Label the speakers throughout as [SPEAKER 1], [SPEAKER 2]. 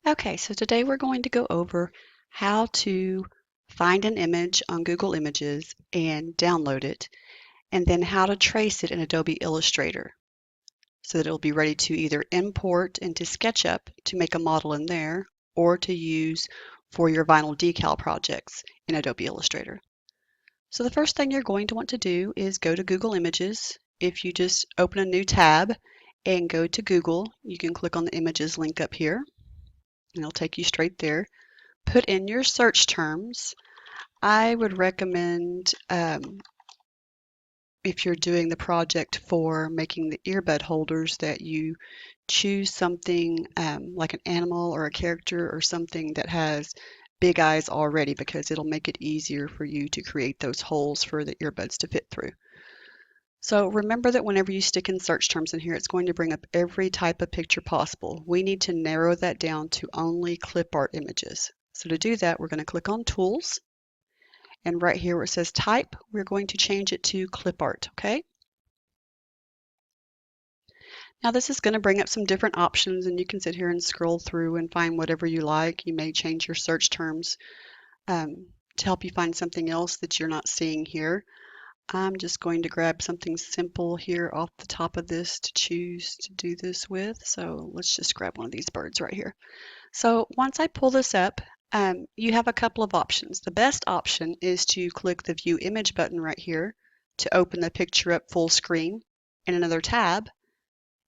[SPEAKER 1] Okay, so today we're going to go over how to find an image on Google Images and download it, and then how to trace it in Adobe Illustrator so that it'll be ready to either import into SketchUp to make a model in there or to use for your vinyl decal projects in Adobe Illustrator. So the first thing you're going to want to do is go to Google Images. If you just open a new tab and go to Google, you can click on the images link up here and it'll take you straight there. Put in your search terms. I would recommend if you're doing the project for making the earbud holders that you choose something like an animal or a character or something that has big eyes already because it'll make it easier for you to create those holes for the earbuds to fit through. So remember that whenever you stick in search terms in here, it's going to bring up every type of picture possible. We need to narrow that down to only clip art images. So to do that, we're going to click on Tools. And right here where it says Type, we're going to change it to clip art, okay? Now this is going to bring up some different options and you can sit here and scroll through and find whatever you like. You may change your search terms to help you find something else that you're not seeing here. I'm just going to grab something simple here off the top of this to choose to do this with. So let's just grab one of these birds right here. So once I pull this up, you have a couple of options. The best option is to click the View Image button right here to open the picture up full screen in another tab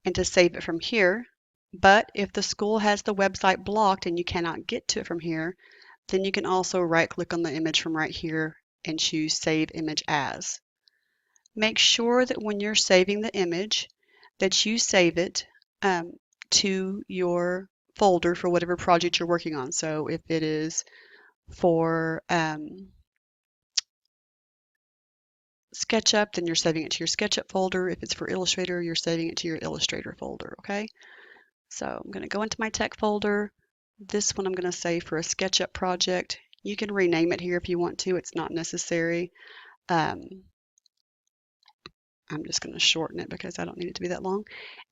[SPEAKER 1] and to save it from here. But if the school has the website blocked and you cannot get to it from here, then you can also right-click on the image from right here and choose Save Image As. Make sure that when you're saving the image that you save it to your folder for whatever project you're working on. So if it is for SketchUp, then you're saving it to your SketchUp folder. If it's for Illustrator, you're saving it to your Illustrator folder, okay? So I'm going to go into my tech folder. This one I'm going to save for a SketchUp project. You can rename it here if you want to. It's not necessary. I'm just going to shorten it because I don't need it to be that long.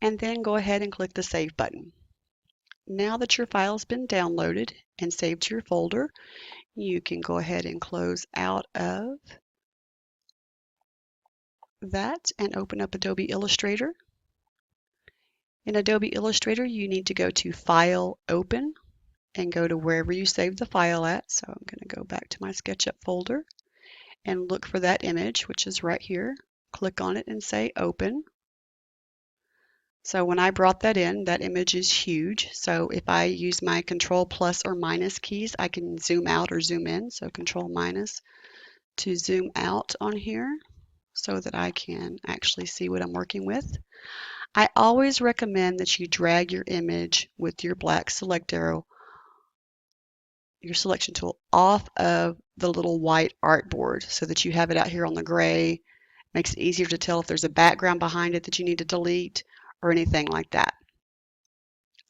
[SPEAKER 1] And then go ahead and click the Save button. Now that your file has been downloaded and saved to your folder, you can go ahead and close out of that and open up Adobe Illustrator. In Adobe Illustrator, you need to go to File, Open, and go to wherever you saved the file at. So I'm going to go back to my SketchUp folder and look for that image, which is right here. Click on it and say Open. So when I brought that in, that image is huge. So if I use my Control plus or minus keys, I can zoom out or zoom in. So Control minus to zoom out on here so that I can actually see what I'm working with. I always recommend that you drag your image with your black select arrow, your selection tool, off of the little white artboard so that you have it out here on the gray. Makes it easier to tell if there's a background behind it that you need to delete or anything like that.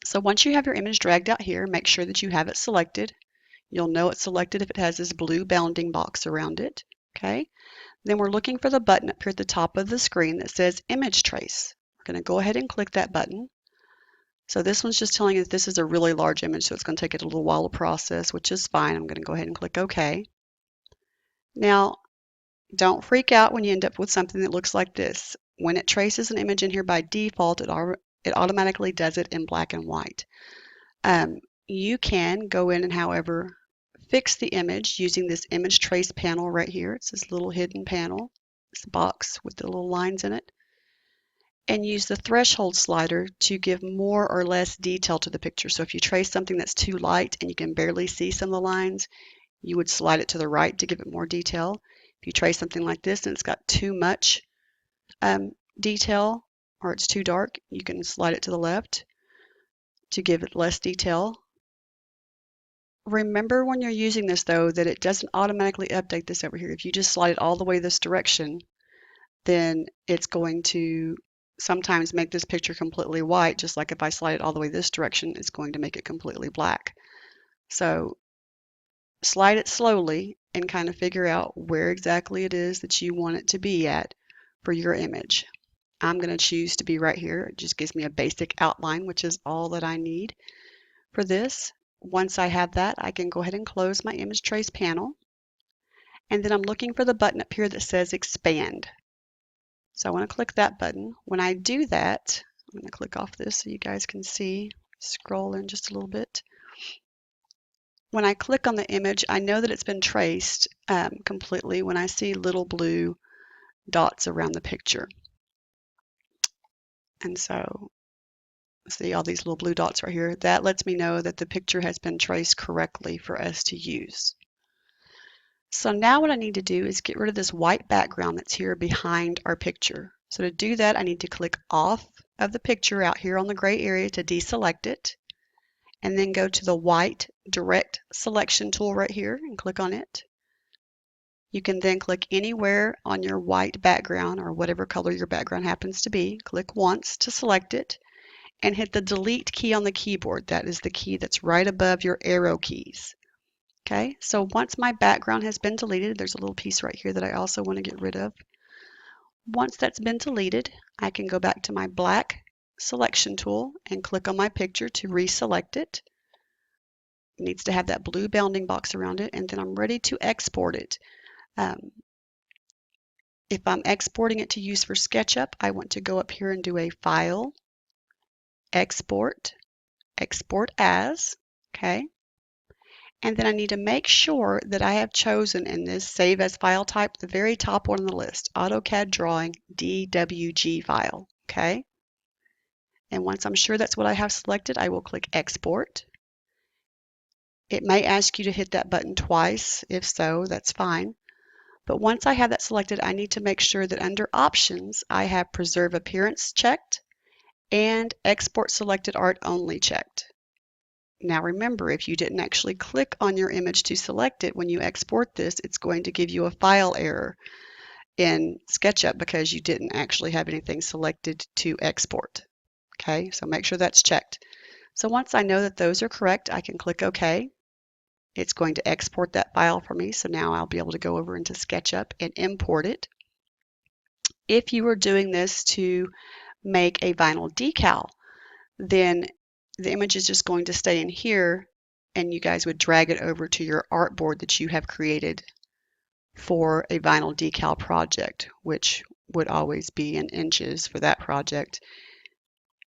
[SPEAKER 1] So once you have your image dragged out here, make sure that you have it selected. You'll know it's selected if it has this blue bounding box around it. Okay. Then we're looking for the button up here at the top of the screen that says Image Trace. We're going to go ahead and click that button. So this one's just telling us this is a really large image, so it's going to take it a little while to process, which is fine. I'm going to go ahead and click OK. Now, don't freak out when you end up with something that looks like this. When it traces an image in here by default, it automatically does it in black and white. You can go in and, however, fix the image using this image trace panel right here. It's this little hidden panel, this box with the little lines in it. And use the threshold slider to give more or less detail to the picture. So if you trace something that's too light and you can barely see some of the lines, you would slide it to the right to give it more detail. If you trace something like this and it's got too much detail or it's too dark, you can slide it to the left to give it less detail. Remember when you're using this though that it doesn't automatically update this over here. If you just slide it all the way this direction, then it's going to sometimes make this picture completely white, just like if I slide it all the way this direction, it's going to make it completely black. So slide it slowly and kind of figure out where exactly it is that you want it to be at for your image. I'm going to choose to be right here. It just gives me a basic outline, which is all that I need for this. once I have that, I can go ahead and close my image trace panel. And then I'm looking for the button up here that says expand. So I want to click that button. When I do that, I'm going to click off this so you guys can see. Scroll in just a little bit. When I click on the image, I know that it's been traced completely when I see little blue dots around the picture. And so, see all these little blue dots right here. That lets me know that the picture has been traced correctly for us to use. So now what I need to do is get rid of this white background that's here behind our picture. So to do that, I need to click off of the picture out here on the gray area to deselect it, and then go to the white direct selection tool right here and click on it. You can then click anywhere on your white background or whatever color your background happens to be. Click once to select it and hit the delete key on the keyboard. That is the key that's right above your arrow keys. Okay, so once my background has been deleted, there's a little piece right here that I also want to get rid of. Once that's been deleted, I can go back to my black selection tool and click on my picture to reselect it. It needs to have that blue bounding box around it, and then I'm ready to export it. If I'm exporting it to use for SketchUp, I want to go up here and do a File, Export, Export As, okay? And then I need to make sure that I have chosen in this Save As File type, the very top one on the list, AutoCAD Drawing DWG file, okay? And once I'm sure that's what I have selected, I will click Export. It may ask you to hit that button twice. If so, that's fine. But once I have that selected, I need to make sure that under Options, I have Preserve Appearance checked and Export Selected Art Only checked. Now remember, if you didn't actually click on your image to select it, when you export this, it's going to give you a file error in SketchUp because you didn't actually have anything selected to export. Okay, so make sure that's checked. So once I know that those are correct, I can click OK. It's going to export that file for me, so now I'll be able to go over into SketchUp and import it. If you were doing this to make a vinyl decal, then the image is just going to stay in here and you guys would drag it over to your artboard that you have created for a vinyl decal project, which would always be in inches for that project.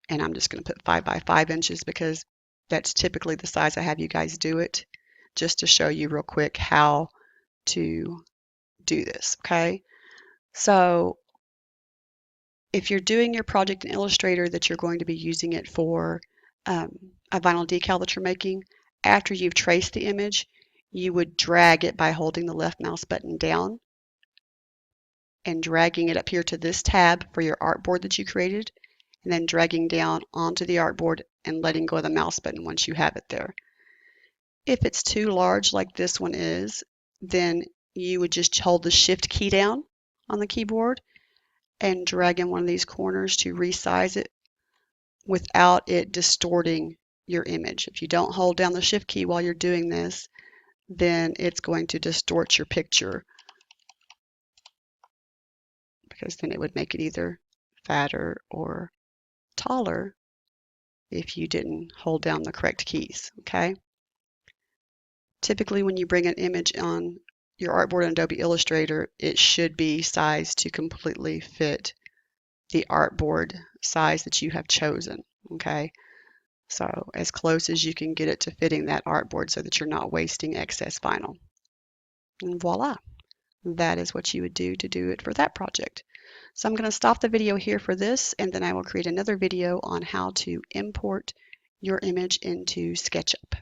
[SPEAKER 1] And I'm just going to put 5 by 5 inches because that's typically the size I have you guys do it, just to show you real quick how to do this, okay? So if you're doing your project in Illustrator that you're going to be using it for a vinyl decal that you're making, after you've traced the image, you would drag it by holding the left mouse button down and dragging it up here to this tab for your artboard that you created, and then dragging down onto the artboard and letting go of the mouse button once you have it there. If it's too large like this one is, then you would just hold the Shift key down on the keyboard and drag in one of these corners to resize it without it distorting your image. If you don't hold down the Shift key while you're doing this, then it's going to distort your picture because then it would make it either fatter or taller if you didn't hold down the correct keys, okay? Typically when you bring an image on your artboard in Adobe Illustrator, it should be sized to completely fit the artboard size that you have chosen, okay? So as close as you can get it to fitting that artboard so that you're not wasting excess vinyl. And voila, that is what you would do to do it for that project. So I'm going to stop the video here for this, and then I will create another video on how to import your image into SketchUp.